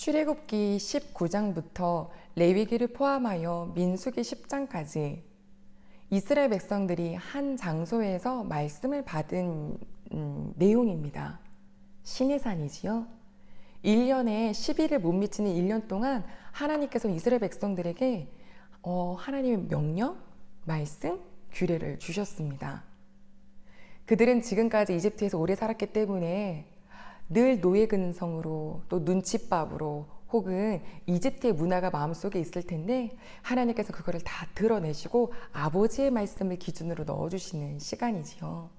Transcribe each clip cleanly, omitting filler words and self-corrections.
출애굽기 19장부터 레위기를 포함하여 민수기 10장까지 이스라엘 백성들이 한 장소에서 말씀을 받은 내용입니다. 시내산이지요. 1년에 10일을 못 미치는 1년 동안 하나님께서 이스라엘 백성들에게 하나님의 명령, 말씀, 규례를 주셨습니다. 그들은 지금까지 이집트에서 오래 살았기 때문에 늘 노예 근성으로 또 눈칫밥으로 혹은 이집트의 문화가 마음속에 있을 텐데 하나님께서 그거를 다 드러내시고 아버지의 말씀을 기준으로 넣어주시는 시간이지요.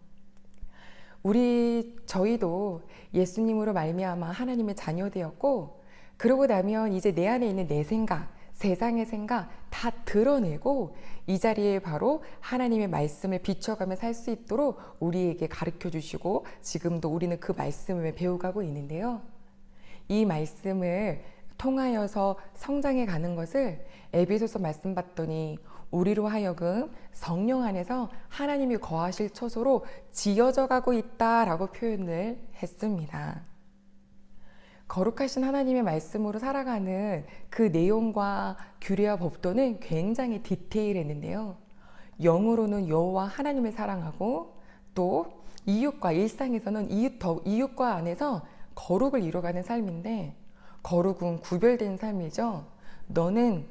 저희도 예수님으로 말미암아 하나님의 자녀 되었고, 그러고 나면 이제 내 안에 있는 내 생각, 세상의 생각 다 드러내고 이 자리에 바로 하나님의 말씀을 비춰가며 살 수 있도록 우리에게 가르쳐 주시고 지금도 우리는 그 말씀을 배워가고 있는데요. 이 말씀을 통하여서 성장해 가는 것을 에베소서 말씀 봤더니 우리로 하여금 성령 안에서 하나님이 거하실 처소로 지어져 가고 있다라고 표현을 했습니다. 거룩하신 하나님의 말씀으로 살아가는 그 내용과 규례와 법도는 굉장히 디테일했는데요. 영으로는 여호와 하나님을 사랑하고 또 이웃과 일상에서는 이웃과 안에서 거룩을 이뤄가는 삶인데, 거룩은 구별된 삶이죠. 너는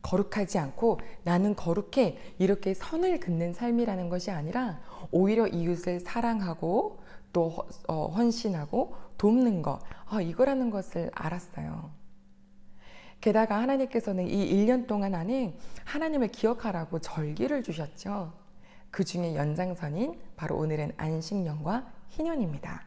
거룩하지 않고 나는 거룩해, 이렇게 선을 긋는 삶이라는 것이 아니라 오히려 이웃을 사랑하고 또 헌신하고 돕는 것, 이거라는 것을 알았어요. 게다가 하나님께서는 이 1년 동안 안에 하나님을 기억하라고 절기를 주셨죠. 그 중에 연장선인 바로 오늘은 안식년과 희년입니다.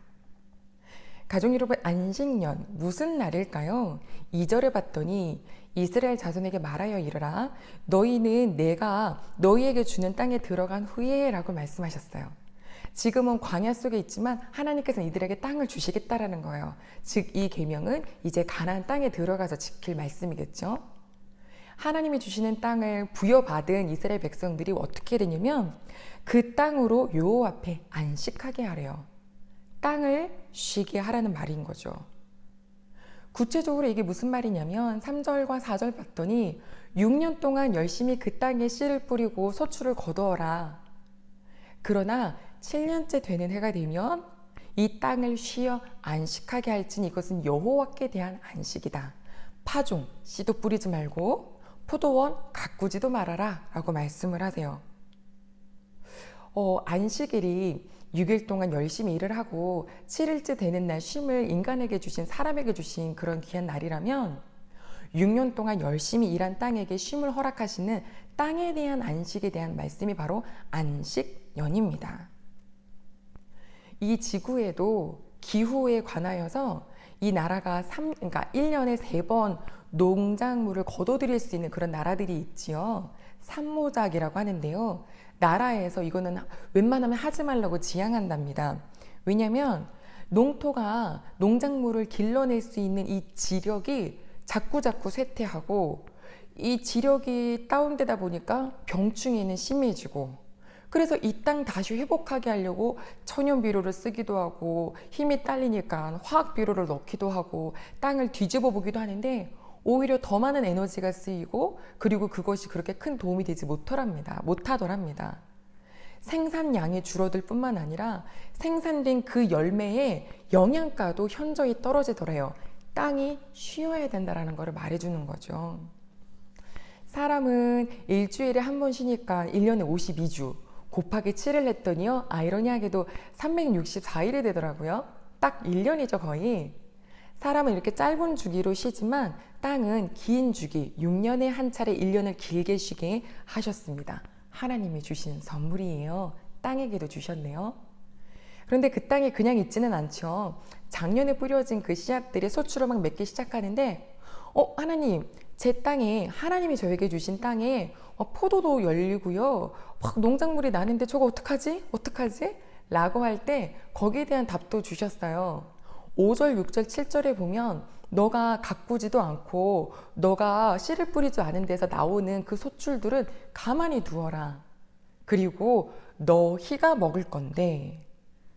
가족 여러분, 안식년 무슨 날일까요? 2절에 봤더니 이스라엘 자손에게 말하여 이르라, 너희는 내가 너희에게 주는 땅에 들어간 후에 라고 말씀하셨어요. 지금은 광야 속에 있지만 하나님께서는 이들에게 땅을 주시겠다라는 거예요. 즉 이 계명은 이제 가나안 땅에 들어가서 지킬 말씀이겠죠. 하나님이 주시는 땅을 부여받은 이스라엘 백성들이 어떻게 되냐면 그 땅으로 여호와 앞에 안식하게 하래요. 땅을 쉬게 하라는 말인 거죠. 구체적으로 이게 무슨 말이냐면 3절과 4절 봤더니 6년 동안 열심히 그 땅에 씨를 뿌리고 소출을 거두어라. 그러나 7년째 되는 해가 되면 이 땅을 쉬어 안식하게 할지니 이것은 여호와께 대한 안식이다. 파종, 씨도 뿌리지 말고 포도원 가꾸지도 말아라 라고 말씀을 하세요. 안식일이 6일 동안 열심히 일을 하고 7일째 되는 날 쉼을 인간에게 주신, 사람에게 주신 그런 귀한 날이라면 6년 동안 열심히 일한 땅에게 쉼을 허락하시는 땅에 대한 안식에 대한 말씀이 바로 안식년입니다. 이 지구에도 기후에 관하여서 이 나라가 1년에 3번 농작물을 거둬들일 수 있는 그런 나라들이 있지요. 산모작이라고 하는데요. 나라에서 이거는 웬만하면 하지 말라고 지양한답니다. 왜냐하면 농토가 농작물을 길러낼 수 있는 이 지력이 자꾸자꾸 쇠퇴하고 이 지력이 다운되다 보니까 병충해는 심해지고, 그래서 이 땅 다시 회복하게 하려고 천연 비료를 쓰기도 하고 힘이 딸리니까 화학 비료를 넣기도 하고 땅을 뒤집어 보기도 하는데 오히려 더 많은 에너지가 쓰이고, 그리고 그것이 그렇게 큰 도움이 되지 못하더랍니다. 생산량이 줄어들 뿐만 아니라 생산된 그 열매의 영양가도 현저히 떨어지더래요. 땅이 쉬어야 된다는 것을 말해주는 거죠. 사람은 일주일에 한 번 쉬니까 1년에 52주 곱하기 7을 했더니요, 아이러니하게도 364일이 되더라고요. 딱 1년이죠, 거의. 사람은 이렇게 짧은 주기로 쉬지만 땅은 긴 주기, 6년에 한 차례 1년을 길게 쉬게 하셨습니다. 하나님이 주신 선물이에요. 땅에게도 주셨네요. 그런데 그 땅에 그냥 있지는 않죠. 작년에 뿌려진 그 씨앗들이 소출을 막 맺기 시작하는데 하나님, 제 땅에, 하나님이 저에게 주신 땅에 포도도 열리고요, 막 농작물이 나는데 저거 어떡하지? 라고 할 때 거기에 대한 답도 주셨어요. 5절, 6절, 7절에 보면 너가 가꾸지도 않고 너가 씨를 뿌리지 않은 데서 나오는 그 소출들은 가만히 두어라. 그리고 너희가 먹을 건데,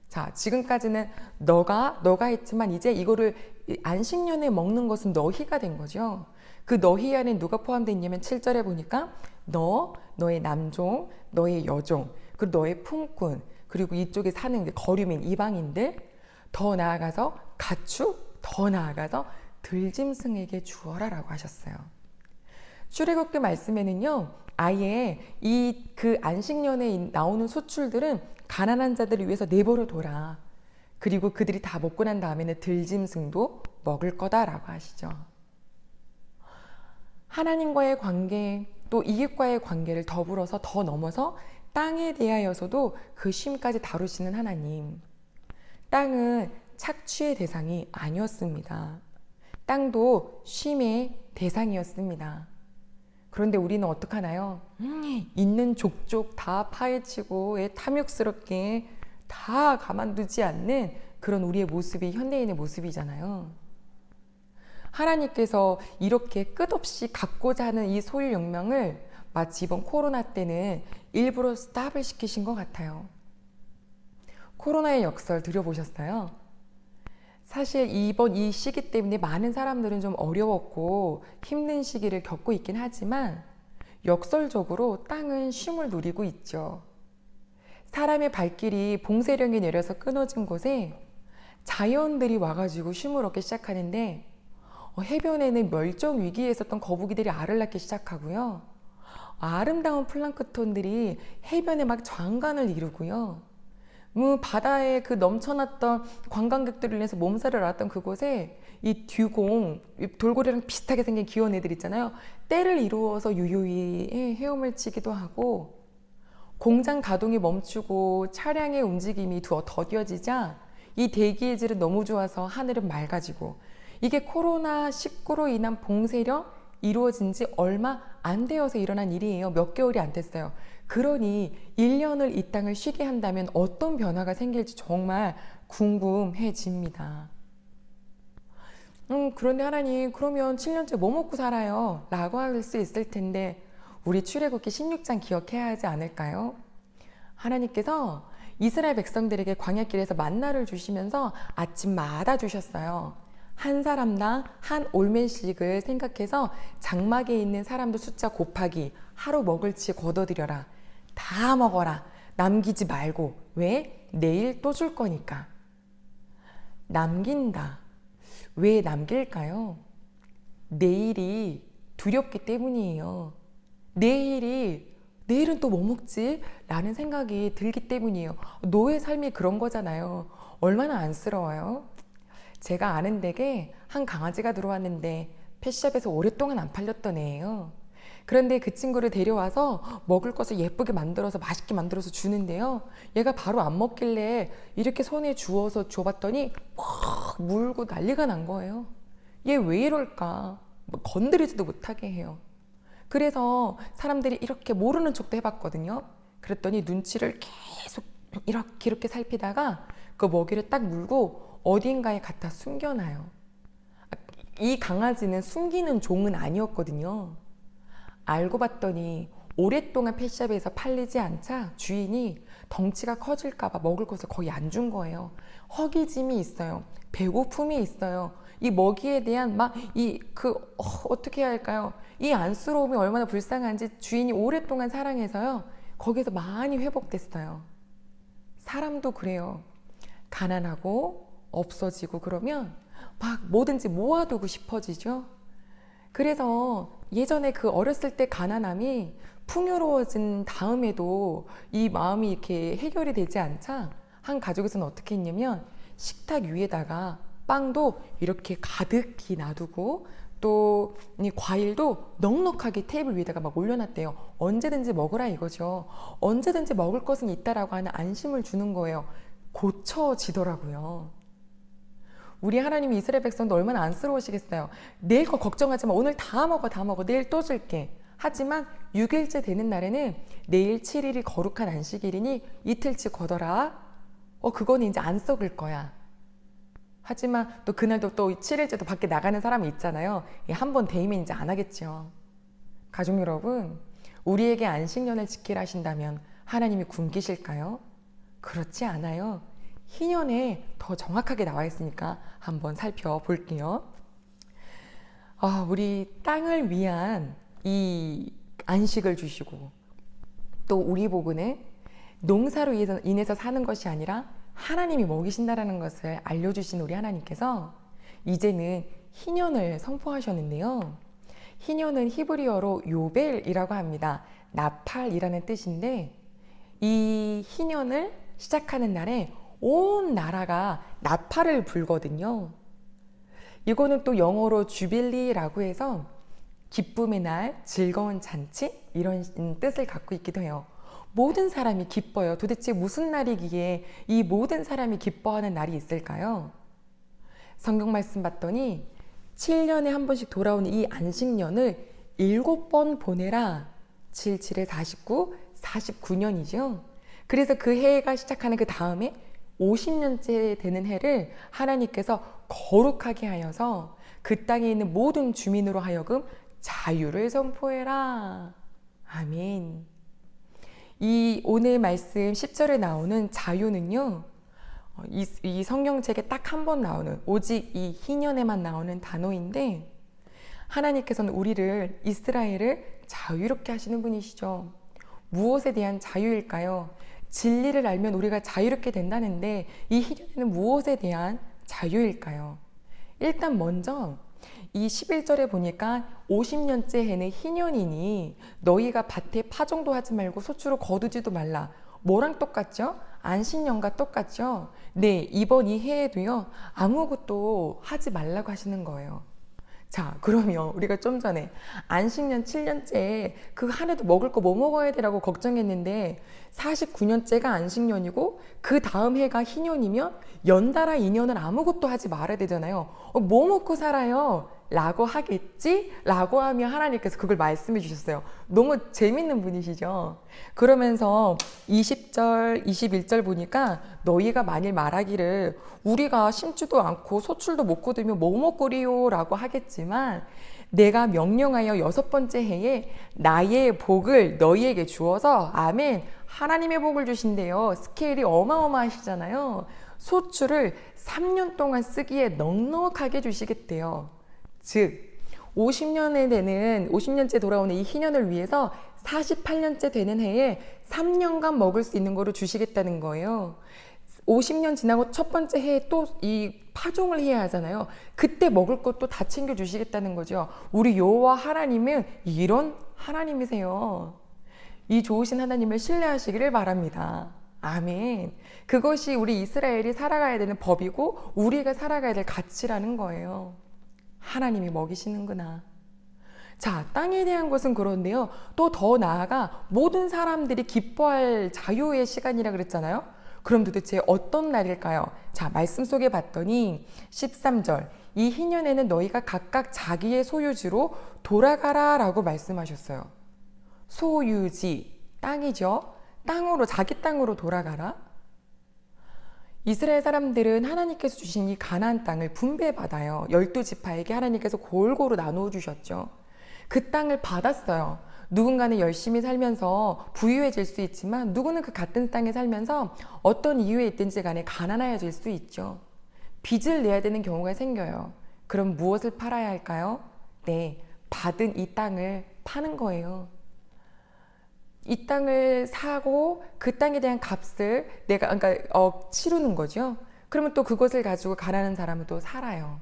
자, 지금까지는 너가 했지만 이제 이거를 이 안식년에 먹는 것은 너희가 된 거죠. 그 너희 안에 누가 포함되어 있냐면 7절에 보니까 너의 남종, 너의 여종, 그리고 너의 품꾼, 그리고 이쪽에 사는 거류민, 이방인들, 더 나아가서 가축, 더 나아가서 들짐승에게 주어라 라고 하셨어요. 출애굽기 말씀에는요, 아예 그 안식년에 나오는 소출들은 가난한 자들을 위해서 내버려 둬라. 그리고 그들이 다 먹고 난 다음에는 들짐승도 먹을 거다라고 하시죠. 하나님과의 관계, 또 이웃과의 관계를 더불어서 더 넘어서 땅에 대하여서도 그 쉼까지 다루시는 하나님. 땅은 착취의 대상이 아니었습니다. 땅도 쉼의 대상이었습니다. 그런데 우리는 어떡하나요? 있는 족족 다 파헤치고 탐욕스럽게 다 가만두지 않는 그런 우리의 모습이 현대인의 모습이잖아요. 하나님께서 이렇게 끝없이 갖고자 하는 이 소유 욕망을 마치 이번 코로나 때는 일부러 스탑을 시키신 것 같아요. 코로나의 역설 들여보셨어요? 사실 이번 이 시기 때문에 많은 사람들은 좀 어려웠고 힘든 시기를 겪고 있긴 하지만 역설적으로 땅은 쉼을 누리고 있죠. 사람의 발길이 봉쇄령이 내려서 끊어진 곳에 자연들이 와가지고 쉼을 얻기 시작하는데 해변에는 멸종 위기에 있었던 거북이들이 알을 낳기 시작하고요. 아름다운 플랑크톤들이 해변에 막 장관을 이루고요. 바다에 그 넘쳐났던 관광객들을 위해서 몸살을 앓았던 그곳에 이 듀공, 돌고래랑 비슷하게 생긴 귀여운 애들 있잖아요. 때를 이루어서 유유히 헤엄을 치기도 하고, 공장 가동이 멈추고 차량의 움직임이 더뎌지자 이 대기의 질은 너무 좋아서 하늘은 맑아지고, 이게 코로나19로 인한 봉쇄령 이루어진 지 얼마 안 되어서 일어난 일이에요. 몇 개월이 안 됐어요. 그러니 1년을 이 땅을 쉬게 한다면 어떤 변화가 생길지 정말 궁금해집니다. 그런데 하나님, 그러면 7년째 뭐 먹고 살아요? 라고 할 수 있을 텐데 우리 출애굽기 16장 기억해야 하지 않을까요? 하나님께서 이스라엘 백성들에게 광야길에서 만나를 주시면서 아침마다 주셨어요. 한 사람당 한 올멜씩을 생각해서 장막에 있는 사람들 숫자 곱하기 하루 먹을치 거둬들여라. 다 먹어라. 남기지 말고. 왜? 내일 또 줄 거니까. 남긴다. 왜 남길까요? 내일이 두렵기 때문이에요. 내일은 또 뭐 먹지? 라는 생각이 들기 때문이에요. 노예 삶이 그런 거잖아요. 얼마나 안쓰러워요. 제가 아는 댁에 한 강아지가 들어왔는데 펫샵에서 오랫동안 안 팔렸던 애예요. 그런데 그 친구를 데려와서 먹을 것을 예쁘게 만들어서 맛있게 만들어서 주는데요. 얘가 바로 안 먹길래 이렇게 손에 주워서 줘봤더니 막 물고 난리가 난 거예요. 얘 왜 이럴까? 건드리지도 못하게 해요. 그래서 사람들이 이렇게 모르는 척도 해봤거든요. 그랬더니 눈치를 계속 이렇게 살피다가 그 먹이를 딱 물고 어딘가에 갖다 숨겨놔요. 이 강아지는 숨기는 종은 아니었거든요. 알고 봤더니 오랫동안 펫샵에서 팔리지 않자 주인이 덩치가 커질까봐 먹을 것을 거의 안 준 거예요. 허기짐이 있어요. 배고픔이 있어요. 이 먹이에 대한 어떻게 해야 할까요? 이 안쓰러움이 얼마나 불쌍한지 주인이 오랫동안 사랑해서요. 거기서 많이 회복됐어요. 사람도 그래요. 가난하고 없어지고 그러면 막 뭐든지 모아두고 싶어지죠. 그래서 예전에 그 어렸을 때 가난함이 풍요로워진 다음에도 이 마음이 이렇게 해결이 되지 않자 한 가족에서는 어떻게 했냐면 식탁 위에다가 빵도 이렇게 가득히 놔두고 또 이 과일도 넉넉하게 테이블 위에다가 막 올려놨대요. 언제든지 먹으라 이거죠. 언제든지 먹을 것은 있다라고 하는 안심을 주는 거예요. 고쳐지더라고요. 우리 하나님이 이스라엘 백성도 얼마나 안쓰러우시겠어요. 내일 거 걱정하지 마. 오늘 다 먹어. 내일 또 줄게. 하지만 6일째 되는 날에는 내일 7일이 거룩한 안식일이니 이틀치 거둬라. 그건 이제 안 썩을 거야. 하지만 또 그날도 또 7일째도 밖에 나가는 사람이 있잖아요. 한 번 데이면 이제 안 하겠죠. 가족 여러분, 우리에게 안식년을 지키라 하신다면 하나님이 굶기실까요? 그렇지 않아요. 희년에 더 정확하게 나와 있으니까 한번 살펴볼게요. 우리 땅을 위한 이 안식을 주시고, 또 우리 복은 농사로 인해서 사는 것이 아니라 하나님이 먹이신다라는 것을 알려주신 우리 하나님께서 이제는 희년을 선포하셨는데요. 희년은 히브리어로 요벨이라고 합니다. 나팔이라는 뜻인데, 이 희년을 시작하는 날에 온 나라가 나팔을 불거든요. 이거는 또 영어로 주빌리라고 해서 기쁨의 날, 즐거운 잔치, 이런 뜻을 갖고 있기도 해요. 모든 사람이 기뻐요. 도대체 무슨 날이기에 이 모든 사람이 기뻐하는 날이 있을까요? 성경 말씀 봤더니 7년에 한 번씩 돌아오는 이 안식년을 7번 보내라. 7, 7에 49, 49년이죠. 그래서 그 해가 시작하는 그 다음에 50년째 되는 해를 하나님께서 거룩하게 하여서 그 땅에 있는 모든 주민으로 하여금 자유를 선포해라. 아멘. 이 오늘 말씀 10절에 나오는 자유는요, 이 성경책에 딱 한 번 나오는, 오직 이 희년에만 나오는 단어인데, 하나님께서는 우리를, 이스라엘을 자유롭게 하시는 분이시죠. 무엇에 대한 자유일까요? 진리를 알면 우리가 자유롭게 된다는데, 이 희년에는 무엇에 대한 자유일까요? 일단 먼저 이 11절에 보니까 50년째 해는 희년이니 너희가 밭에 파종도 하지 말고 소출을 거두지도 말라. 뭐랑 똑같죠? 안식년과 똑같죠? 네, 이번 이 해에도요, 아무것도 하지 말라고 하시는 거예요. 자, 그러면 우리가 좀 전에 안식년 7년째 그 한 해도 먹을 거 뭐 먹어야 되라고 걱정했는데 49년째가 안식년이고 그 다음 해가 희년이면 연달아 2년을 아무것도 하지 말아야 되잖아요. 뭐 먹고 살아요? 라고 하겠지? 라고 하면 하나님께서 그걸 말씀해 주셨어요. 너무 재밌는 분이시죠? 그러면서 20절, 21절 보니까 너희가 만일 말하기를 우리가 심지도 않고 소출도 못 거두면 뭐 먹으리요? 라고 하겠지만 내가 명령하여 6번째 해에 나의 복을 너희에게 주어서 아멘, 하나님의 복을 주신대요. 스케일이 어마어마하시잖아요. 소출을 3년 동안 쓰기에 넉넉하게 주시겠대요. 즉 50년째 돌아오는 이 희년을 위해서 48년째 되는 해에 3년간 먹을 수 있는 거를 주시겠다는 거예요. 50년 지나고 첫 번째 해에 또 이 파종을 해야 하잖아요. 그때 먹을 것도 다 챙겨 주시겠다는 거죠. 우리 여호와 하나님은 이런 하나님이세요. 이 좋으신 하나님을 신뢰하시기를 바랍니다. 아멘. 그것이 우리 이스라엘이 살아가야 되는 법이고 우리가 살아가야 될 가치라는 거예요. 하나님이 먹이시는구나. 자, 땅에 대한 것은 그런데요. 또 더 나아가 모든 사람들이 기뻐할 자유의 시간이라 그랬잖아요. 그럼 도대체 어떤 날일까요? 자, 말씀 속에 봤더니 13절, 이 희년에는 너희가 각각 자기의 소유지로 돌아가라 라고 말씀하셨어요. 소유지, 땅이죠. 땅으로, 자기 땅으로 돌아가라. 이스라엘 사람들은 하나님께서 주신 이 가나안 땅을 분배받아요. 12지파에게 하나님께서 골고루 나누어 주셨죠. 그 땅을 받았어요. 누군가는 열심히 살면서 부유해질 수 있지만 누구는 그 같은 땅에 살면서 어떤 이유에 있든지 간에 가난해질 수 있죠. 빚을 내야 되는 경우가 생겨요. 그럼 무엇을 팔아야 할까요? 네, 받은 이 땅을 파는 거예요. 이 땅을 사고 그 땅에 대한 값을 치르는 거죠. 그러면 또 그것을 가지고 가난한 사람은 또 살아요.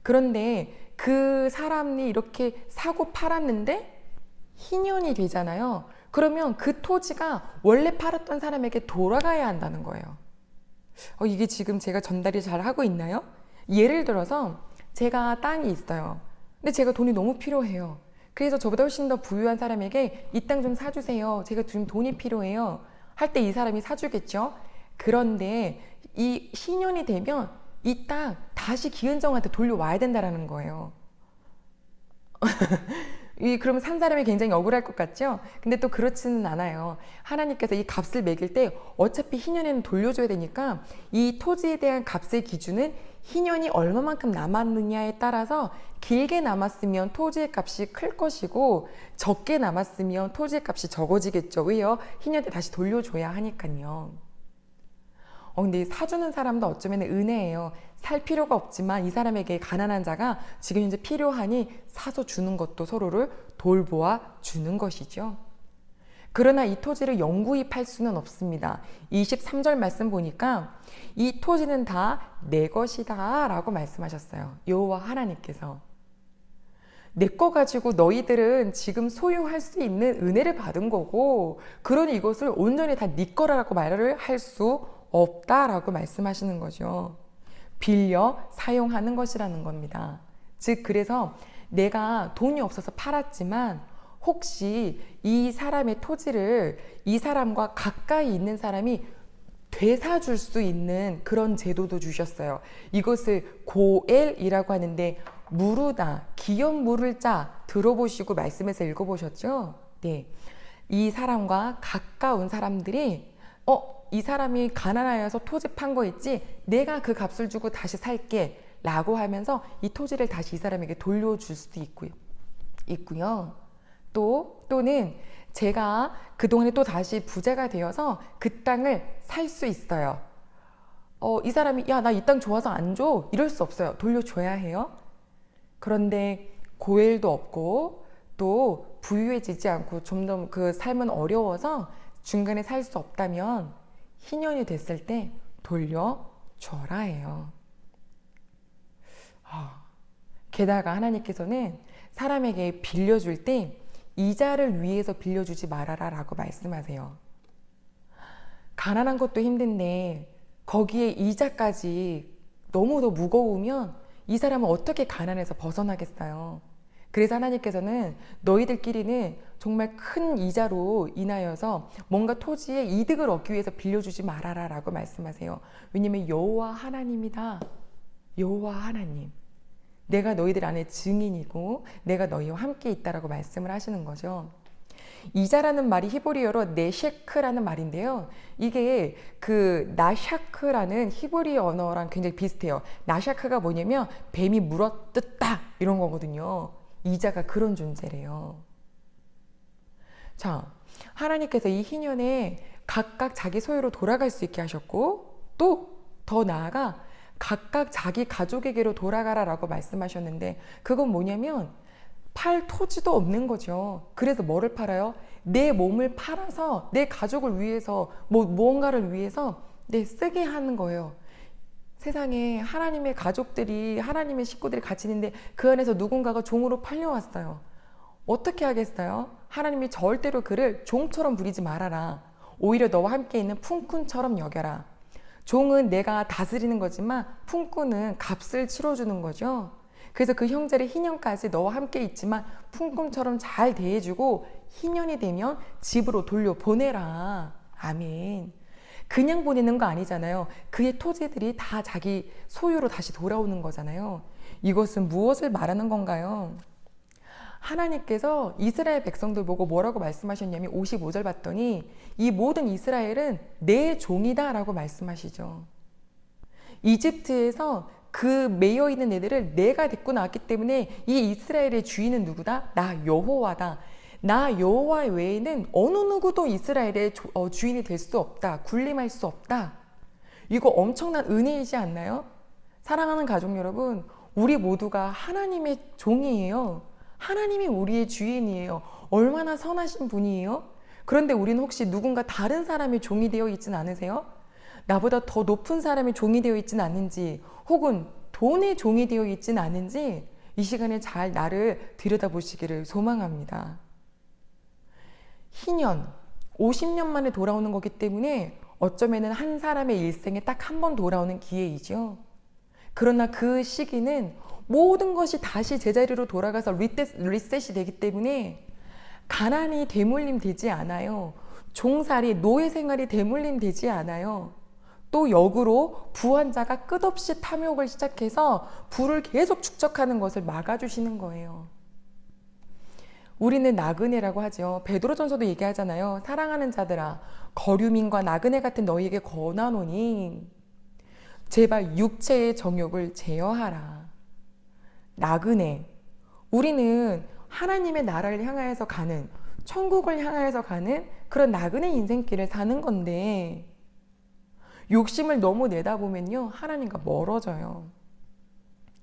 그런데 그 사람이 이렇게 사고 팔았는데 희년이 되잖아요. 그러면 그 토지가 원래 팔았던 사람에게 돌아가야 한다는 거예요. 이게 지금 제가 전달이 잘 하고 있나요? 예를 들어서 제가 땅이 있어요. 근데 제가 돈이 너무 필요해요. 그래서 저보다 훨씬 더 부유한 사람에게 이 땅 좀 사주세요. 제가 지금 돈이 필요해요. 할 때 이 사람이 사주겠죠. 그런데 이 희년이 되면 이 땅 다시 기은정한테 돌려와야 된다는 거예요. 그러면 산 사람이 굉장히 억울할 것 같죠? 근데 또 그렇지는 않아요. 하나님께서 이 값을 매길 때 어차피 희년에는 돌려줘야 되니까 이 토지에 대한 값의 기준은 희년이 얼마만큼 남았느냐에 따라서 길게 남았으면 토지의 값이 클 것이고 적게 남았으면 토지의 값이 적어지겠죠. 왜요? 희년에 다시 돌려줘야 하니까요. 근데 사주는 사람도 어쩌면 은혜예요. 살 필요가 없지만 이 사람에게 가난한 자가 지금 현재 필요하니 사서 주는 것도 서로를 돌보아 주는 것이죠. 그러나 이 토지를 영구히 팔 수는 없습니다. 23절 말씀 보니까 이 토지는 다 내 것이다 라고 말씀하셨어요. 여호와 하나님께서. 내 거 가지고 너희들은 지금 소유할 수 있는 은혜를 받은 거고, 그러니 이것을 온전히 다 네 거라고 말을 할 수 없다라고 말씀하시는 거죠. 빌려 사용하는 것이라는 겁니다. 즉 그래서 내가 돈이 없어서 팔았지만 혹시 이 사람의 토지를 이 사람과 가까이 있는 사람이 되사줄 수 있는 그런 제도도 주셨어요. 이것을 고엘이라고 하는데, 무르다, 기업 물을 자 들어보시고 말씀에서 읽어보셨죠? 네. 이 사람과 가까운 사람들이 이 사람이 가난하여서 토지 판 거 있지? 내가 그 값을 주고 다시 살게 라고 하면서 이 토지를 다시 이 사람에게 돌려줄 수도 있고요. 또는 제가 그동안에 또 다시 부자가 되어서 그 땅을 살 수 있어요. 이 사람이 야, 나 이 땅 좋아서 안 줘. 이럴 수 없어요. 돌려줘야 해요. 그런데 고엘도 없고 또 부유해지지 않고 좀 더 그 삶은 어려워서 중간에 살 수 없다면 희년이 됐을 때 돌려줘라 해요. 게다가 하나님께서는 사람에게 빌려줄 때 이자를 위해서 빌려주지 말아라 라고 말씀하세요. 가난한 것도 힘든데 거기에 이자까지 너무도 무거우면 이 사람은 어떻게 가난해서 벗어나겠어요. 그래서 하나님께서는 너희들끼리는 정말 큰 이자로 인하여서 뭔가 토지에 이득을 얻기 위해서 빌려주지 말아라 라고 말씀하세요. 왜냐하면 여호와 하나님이다. 여호와 하나님. 내가 너희들 안에 증인이고 내가 너희와 함께 있다라고 말씀을 하시는 거죠. 이자라는 말이 히브리어로 네셰크라는 말인데요. 이게 그 나샤크라는 히브리 언어랑 굉장히 비슷해요. 나샤크가 뭐냐면 뱀이 물어뜯다 이런 거거든요. 이자가 그런 존재래요. 자, 하나님께서 이 희년에 각각 자기 소유로 돌아갈 수 있게 하셨고, 또 더 나아가 각각 자기 가족에게로 돌아가라라고 말씀하셨는데, 그건 뭐냐면 팔 토지도 없는 거죠. 그래서 뭐를 팔아요? 내 몸을 팔아서 내 가족을 위해서 무언가를 위해서 쓰게 하는 거예요. 세상에 하나님의 가족들이, 하나님의 식구들이 같이 있는데 그 안에서 누군가가 종으로 팔려왔어요. 어떻게 하겠어요? 하나님이 절대로 그를 종처럼 부리지 말아라. 오히려 너와 함께 있는 품꾼처럼 여겨라. 종은 내가 다스리는 거지만 품꾼은 값을 치러주는 거죠. 그래서 그 형제를 희년까지 너와 함께 있지만 품꾼처럼 잘 대해주고 희년이 되면 집으로 돌려보내라. 아멘. 그냥 보내는 거 아니잖아요. 그의 토지들이 다 자기 소유로 다시 돌아오는 거잖아요. 이것은 무엇을 말하는 건가요? 하나님께서 이스라엘 백성들 보고 뭐라고 말씀하셨냐면 55절 봤더니 이 모든 이스라엘은 내 종이다 라고 말씀하시죠. 이집트에서 그 매여 있는 애들을 내가 데리고 나왔기 때문에 이 이스라엘의 주인은 누구다? 나 여호와다. 나 여호와 외에는 어느 누구도 이스라엘의 주인이 될 수 없다. 군림할 수 없다. 이거 엄청난 은혜이지 않나요? 사랑하는 가족 여러분, 우리 모두가 하나님의 종이에요. 하나님이 우리의 주인이에요. 얼마나 선하신 분이에요? 그런데 우리는 혹시 누군가 다른 사람의 종이 되어 있진 않으세요? 나보다 더 높은 사람의 종이 되어 있진 않은지, 혹은 돈의 종이 되어 있진 않은지 이 시간에 잘 나를 들여다보시기를 소망합니다. 희년, 50년 만에 돌아오는 거기 때문에 어쩌면 한 사람의 일생에 딱 한 번 돌아오는 기회이죠. 그러나 그 시기는 모든 것이 다시 제자리로 돌아가서 리셋이 되기 때문에 가난이 대물림 되지 않아요. 종살이, 노예 생활이 대물림 되지 않아요. 또 역으로 부한자가 끝없이 탐욕을 시작해서 부를 계속 축적하는 것을 막아주시는 거예요. 우리는 나그네라고 하죠. 베드로전서도 얘기하잖아요. 사랑하는 자들아, 거류민과 나그네 같은 너희에게 권하노니 제발 육체의 정욕을 제어하라. 나그네, 우리는 하나님의 나라를 향하여서 가는, 천국을 향하여서 가는 그런 나그네 인생길을 사는 건데, 욕심을 너무 내다 보면요, 하나님과 멀어져요.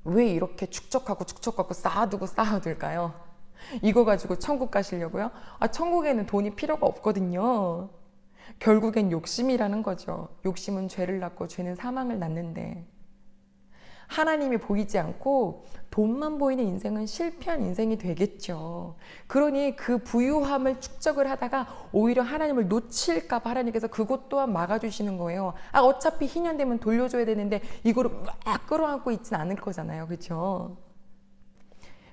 왜 이렇게 축적하고 쌓아둘까요? 이거 가지고 천국 가시려고요? 천국에는 돈이 필요가 없거든요. 결국엔 욕심이라는 거죠. 욕심은 죄를 낳고 죄는 사망을 낳는데, 하나님이 보이지 않고 돈만 보이는 인생은 실패한 인생이 되겠죠. 그러니 그 부유함을 축적을 하다가 오히려 하나님을 놓칠까 봐 하나님께서 그것 또한 막아주시는 거예요. 어차피 희년 되면 돌려줘야 되는데 이거를 막 끌어안고 있진 않을 거잖아요. 그렇죠?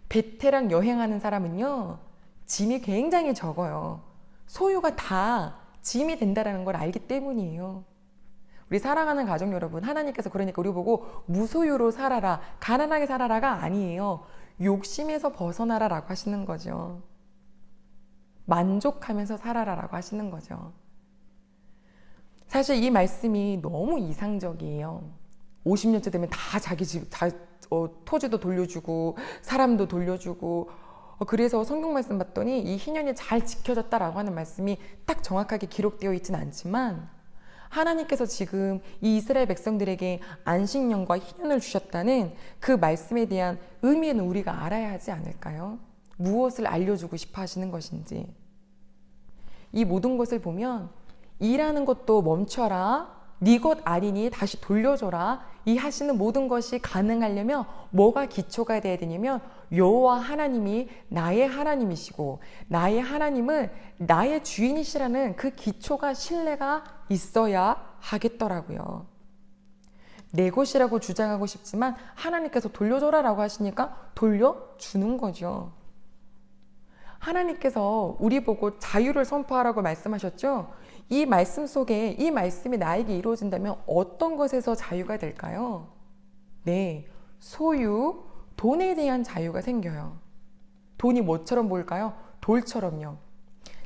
베테랑 여행하는 사람은요, 짐이 굉장히 적어요. 소유가 다 짐이 된다는 걸 알기 때문이에요. 우리 사랑하는 가족 여러분, 하나님께서 그러니까 우리 보고 무소유로 살아라, 가난하게 살아라가 아니에요. 욕심에서 벗어나라라고 하시는 거죠. 만족하면서 살아라라고 하시는 거죠. 사실 이 말씀이 너무 이상적이에요. 50년째 되면 다 자기 집, 토지도 돌려주고 사람도 돌려주고, 그래서 성경 말씀 봤더니 이 희년이 잘 지켜졌다라고 하는 말씀이 딱 정확하게 기록되어 있지는 않지만, 하나님께서 지금 이 이스라엘 백성들에게 안식년과 희년을 주셨다는 그 말씀에 대한 의미는 우리가 알아야 하지 않을까요? 무엇을 알려주고 싶어 하시는 것인지. 이 모든 것을 보면 일하는 것도 멈춰라, 네 것 아니니 다시 돌려줘라, 이 하시는 모든 것이 가능하려면 뭐가 기초가 돼야 되냐면 여호와 하나님이 나의 하나님이시고 나의 하나님은 나의 주인이시라는 그 기초가 신뢰가 있어야 하겠더라고요. 내 것이라고 주장하고 싶지만 하나님께서 돌려줘라라고 하시니까 돌려주는 거죠. 하나님께서 우리 보고 자유를 선포하라고 말씀하셨죠? 이 말씀 속에 이 말씀이 나에게 이루어진다면 어떤 것에서 자유가 될까요? 네, 소유, 돈에 대한 자유가 생겨요. 돈이 뭐처럼 보일까요? 돌처럼요.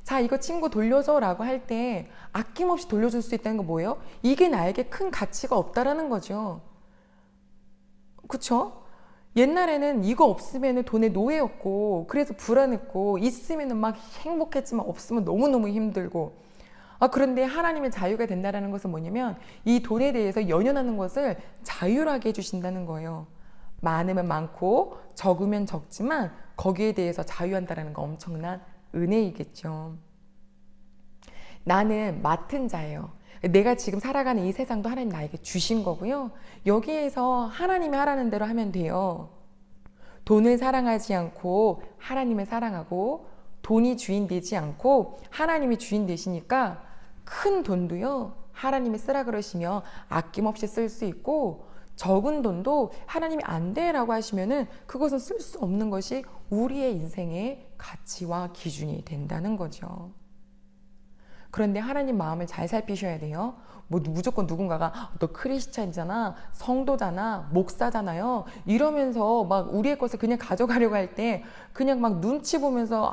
자, 이거 친구 돌려줘 라고 할 때 아낌없이 돌려줄 수 있다는 거 뭐예요? 이게 나에게 큰 가치가 없다라는 거죠. 그쵸? 옛날에는 이거 없으면 돈의 노예였고, 그래서 불안했고, 있으면 막 행복했지만 없으면 너무너무 힘들고. 그런데 하나님의 자유가 된다는 것은 뭐냐면 이 돈에 대해서 연연하는 것을 자유하게 해주신다는 거예요. 많으면 많고 적으면 적지만 거기에 대해서 자유한다는 거 엄청난 은혜이겠죠. 나는 맡은 자예요. 내가 지금 살아가는 이 세상도 하나님 나에게 주신 거고요. 여기에서 하나님이 하라는 대로 하면 돼요. 돈을 사랑하지 않고 하나님을 사랑하고, 돈이 주인 되지 않고 하나님이 주인 되시니까 큰 돈도요, 하나님이 쓰라 그러시면 아낌없이 쓸 수 있고, 적은 돈도 하나님이 안 돼라고 하시면은 그것은 쓸 수 없는 것이 우리의 인생의 가치와 기준이 된다는 거죠. 그런데 하나님 마음을 잘 살피셔야 돼요. 무조건 누군가가 너 크리스찬이잖아, 성도잖아, 목사잖아요, 이러면서 막 우리의 것을 그냥 가져가려고 할 때 그냥 막 눈치 보면서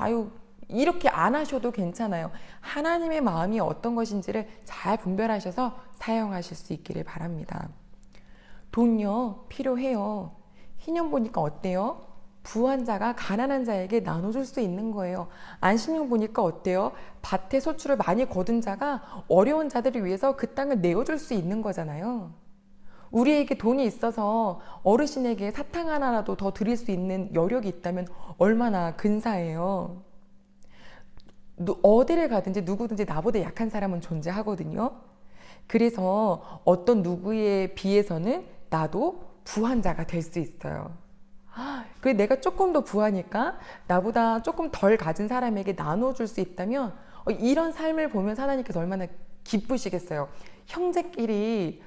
이렇게 안 하셔도 괜찮아요. 하나님의 마음이 어떤 것인지를 잘 분별하셔서 사용하실 수 있기를 바랍니다. 돈요, 필요해요. 희년 보니까 어때요? 부한 자가 가난한 자에게 나눠줄 수 있는 거예요. 안식년 보니까 어때요? 밭에 소출을 많이 거둔 자가 어려운 자들을 위해서 그 땅을 내어줄 수 있는 거잖아요. 우리에게 돈이 있어서 어르신에게 사탕 하나라도 더 드릴 수 있는 여력이 있다면 얼마나 근사해요. 어디를 가든지 누구든지 나보다 약한 사람은 존재하거든요. 그래서 어떤 누구에 비해서는 나도 부한 자가 될 수 있어요. 그래, 내가 조금 더 부하니까 나보다 조금 덜 가진 사람에게 나눠줄 수 있다면 이런 삶을 보면서 하나님께서 얼마나 기쁘시겠어요. 형제끼리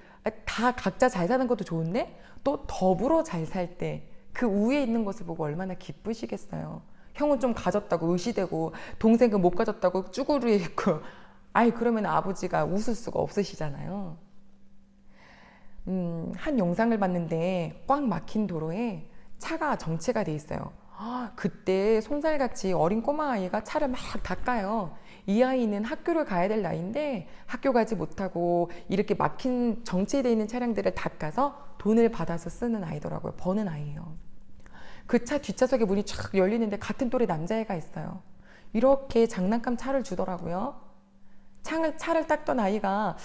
다 각자 잘 사는 것도 좋은데 또 더불어 잘 살 때 그 위에 있는 것을 보고 얼마나 기쁘시겠어요. 형은 좀 가졌다고 의시되고 동생은 못 가졌다고 쭈구리했고, 그러면 아버지가 웃을 수가 없으시잖아요. 한 영상을 봤는데 꽉 막힌 도로에 차가 정체가 돼 있어요. 그때 손살같이 어린 꼬마 아이가 차를 막 닦아요. 이 아이는 학교를 가야 될 나이인데 학교 가지 못하고 이렇게 막힌 정체되어 있는 차량들을 닦아서 돈을 받아서 쓰는 아이더라고요. 버는 아이예요. 그 차 뒷좌석에 문이 쫙 열리는데 같은 또래 남자애가 있어요. 이렇게 장난감 차를 주더라고요. 차를 닦던 아이가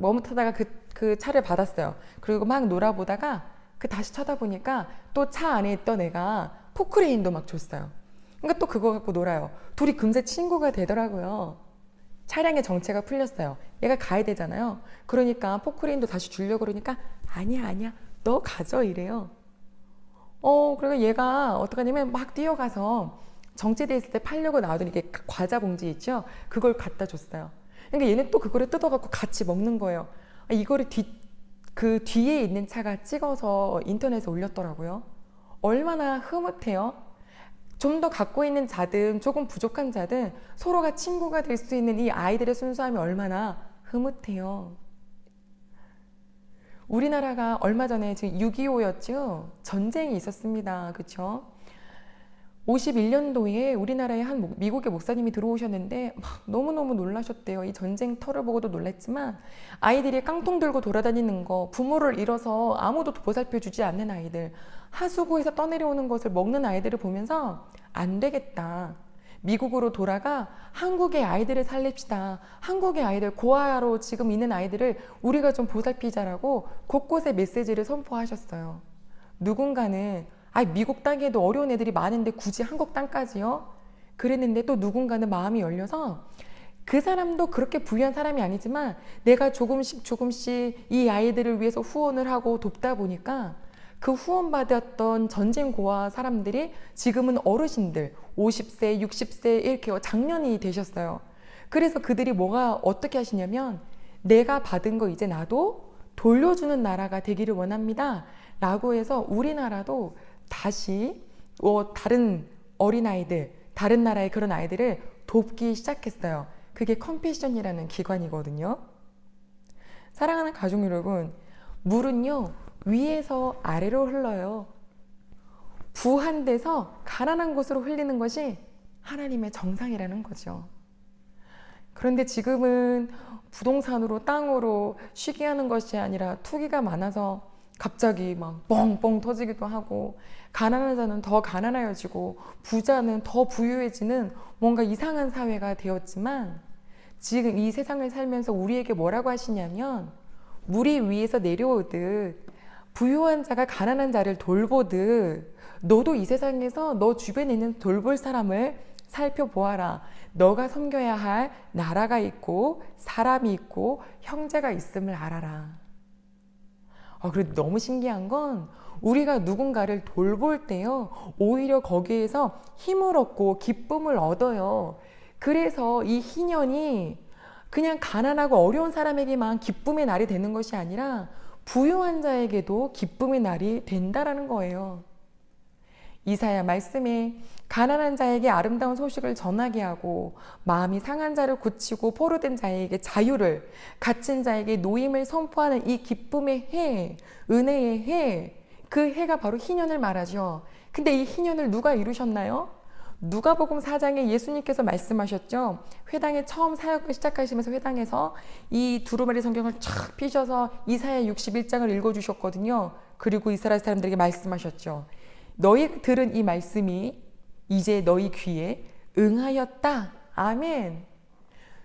머뭇하다가 그 차를 받았어요. 그리고 막 놀아보다가 다시 쳐다보니까 또 차 안에 있던 애가 포크레인도 막 줬어요. 그러니까 또 그거 갖고 놀아요. 둘이 금세 친구가 되더라고요. 차량의 정체가 풀렸어요. 얘가 가야 되잖아요. 그러니까 포크레인도 다시 주려고 그러니까 아니야 너 가져 이래요. 그리고 얘가 어떡하냐면 막 뛰어가서 정체돼 있을 때 팔려고 나오던 이게 과자 봉지 있죠? 그걸 갖다 줬어요. 그러니까 얘는 또 그거를 뜯어갖고 같이 먹는 거예요. 이거를 그 뒤에 있는 차가 찍어서 인터넷에 올렸더라고요. 얼마나 흐뭇해요. 좀 더 갖고 있는 자든 조금 부족한 자든 서로가 친구가 될 수 있는 이 아이들의 순수함이 얼마나 흐뭇해요. 우리나라가 얼마 전에 지금 6.25였죠? 전쟁이 있었습니다. 그렇죠? 51년도에 우리나라에 한 미국의 목사님이 들어오셨는데 막 너무너무 놀라셨대요. 이 전쟁터를 보고도 놀랐지만 아이들이 깡통 들고 돌아다니는 거, 부모를 잃어서 아무도 보살펴주지 않는 아이들, 하수구에서 떠내려오는 것을 먹는 아이들을 보면서 안 되겠다. 미국으로 돌아가 한국의 아이들을 살립시다. 한국의 아이들, 고아로 지금 있는 아이들을 우리가 좀 보살피자라고 곳곳에 메시지를 선포하셨어요. 누군가는 미국 땅에도 어려운 애들이 많은데 굳이 한국 땅까지요? 그랬는데 또 누군가는 마음이 열려서 그 사람도 그렇게 부유한 사람이 아니지만 내가 조금씩 이 아이들을 위해서 후원을 하고 돕다 보니까 그 후원받았던 전쟁 고아 사람들이 지금은 어르신들 50세, 60세 이렇게 장년이 되셨어요. 그래서 그들이 어떻게 하시냐면 내가 받은 거 이제 나도 돌려주는 나라가 되기를 원합니다. 라고 해서 우리나라도 다시 다른 어린아이들, 다른 나라의 그런 아이들을 돕기 시작했어요. 그게 컴패션이라는 기관이거든요. 사랑하는 가족 여러분, 물은요 위에서 아래로 흘러요. 부한 데서 가난한 곳으로 흘리는 것이 하나님의 정상이라는 거죠. 그런데 지금은 부동산으로 땅으로 쉬게 하는 것이 아니라 투기가 많아서 갑자기 막 뻥뻥 터지기도 하고 가난한 자는 더 가난해지고 부자는 더 부유해지는 뭔가 이상한 사회가 되었지만 지금 이 세상을 살면서 우리에게 뭐라고 하시냐면 물이 위에서 내려오듯 부유한 자가 가난한 자를 돌보듯 너도 이 세상에서 너 주변에 있는 돌볼 사람을 살펴보아라. 너가 섬겨야 할 나라가 있고 사람이 있고 형제가 있음을 알아라. 그래도 너무 신기한 건 우리가 누군가를 돌볼 때요 오히려 거기에서 힘을 얻고 기쁨을 얻어요. 그래서 이 희년이 그냥 가난하고 어려운 사람에게만 기쁨의 날이 되는 것이 아니라 부유한 자에게도 기쁨의 날이 된다라는 거예요. 이사야 말씀에 가난한 자에게 아름다운 소식을 전하게 하고 마음이 상한 자를 고치고 포로된 자에게 자유를, 갇힌 자에게 노임을 선포하는 이 기쁨의 해, 은혜의 해, 그 해가 바로 희년을 말하죠. 근데 이 희년을 누가 이루셨나요? 누가복음 4장에 예수님께서 말씀하셨죠. 회당에 처음 사역을 시작하시면서 회당에서 이 두루마리 성경을 쫙 펴셔서 이사야 61장을 읽어주셨거든요. 그리고 이스라엘 사람들에게 말씀하셨죠. 너희 들은 이 말씀이 이제 너희 귀에 응하였다. 아멘.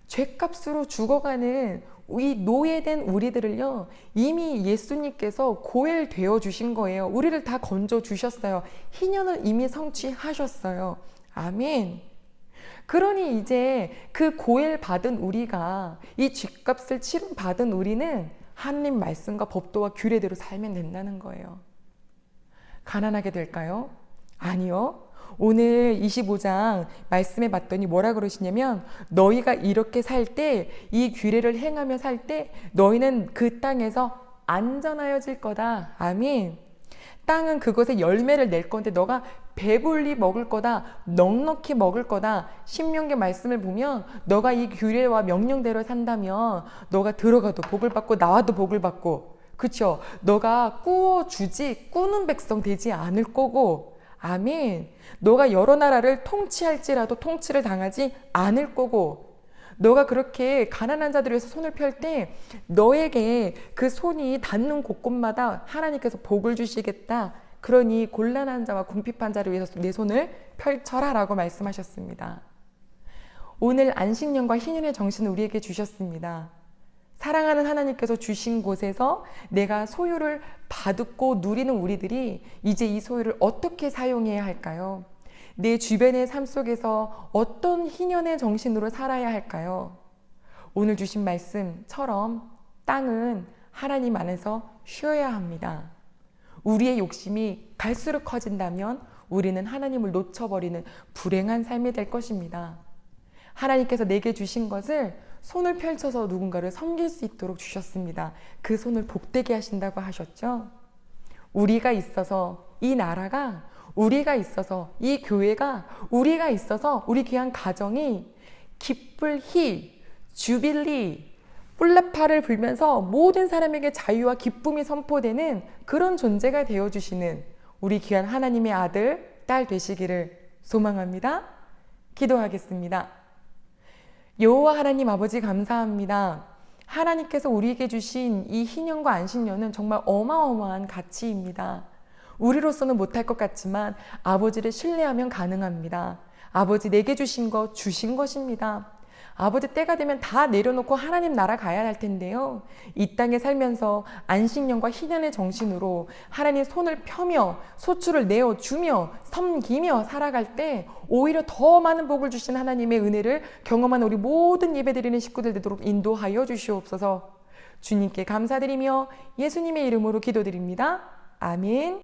죗값으로 죽어가는 이 노예된 우리들을요 이미 예수님께서 고엘되어 주신 거예요. 우리를 다 건져 주셨어요. 희년을 이미 성취하셨어요. 아멘. 그러니 이제 그 고엘 받은 우리가 이 죗값을 치름 받은 우리는 하나님 말씀과 법도와 규례대로 살면 된다는 거예요. 가난하게 될까요? 아니요. 오늘 25장 말씀해 봤더니 뭐라 그러시냐면 너희가 이렇게 살 때 이 규례를 행하며 살 때 너희는 그 땅에서 안전하여질 거다. 아멘. 땅은 그것에 열매를 낼 건데 너가 배불리 먹을 거다. 넉넉히 먹을 거다. 신명기 말씀을 보면 너가 이 규례와 명령대로 산다면 너가 들어가도 복을 받고 나와도 복을 받고 그렇죠? 너가 꾸어주지 꾸는 백성 되지 않을 거고 아멘. 너가 여러 나라를 통치할지라도 통치를 당하지 않을 거고 너가 그렇게 가난한 자들을 위해서 손을 펼 때 너에게 그 손이 닿는 곳곳마다 하나님께서 복을 주시겠다. 그러니 곤란한 자와 궁핍한 자를 위해서 내 손을 펼쳐라 라고 말씀하셨습니다. 오늘 안식년과 희년의 정신을 우리에게 주셨습니다. 사랑하는 하나님께서 주신 곳에서 내가 소유를 받고 누리는 우리들이 이제 이 소유를 어떻게 사용해야 할까요? 내 주변의 삶 속에서 어떤 희년의 정신으로 살아야 할까요? 오늘 주신 말씀처럼 땅은 하나님 안에서 쉬어야 합니다. 우리의 욕심이 갈수록 커진다면 우리는 하나님을 놓쳐버리는 불행한 삶이 될 것입니다. 하나님께서 내게 주신 것을 손을 펼쳐서 누군가를 섬길 수 있도록 주셨습니다. 그 손을 복되게 하신다고 하셨죠? 우리가 있어서 이 나라가, 우리가 있어서 이 교회가, 우리가 있어서 우리 귀한 가정이 기쁠 희, 주빌리, 뿔레파를 불면서 모든 사람에게 자유와 기쁨이 선포되는 그런 존재가 되어주시는 우리 귀한 하나님의 아들, 딸 되시기를 소망합니다. 기도하겠습니다. 여호와 하나님 아버지 감사합니다. 하나님께서 우리에게 주신 이 희년과 안식년은 정말 어마어마한 가치입니다. 우리로서는 못할 것 같지만 아버지를 신뢰하면 가능합니다. 아버지 내게 주신 것 주신 것입니다. 아버지 때가 되면 다 내려놓고 하나님 나라 가야 할 텐데요. 이 땅에 살면서 안식년과 희년의 정신으로 하나님 손을 펴며 소출을 내어주며 섬기며 살아갈 때 오히려 더 많은 복을 주신 하나님의 은혜를 경험한 우리 모든 예배드리는 식구들 되도록 인도하여 주시옵소서. 주님께 감사드리며 예수님의 이름으로 기도드립니다. 아멘.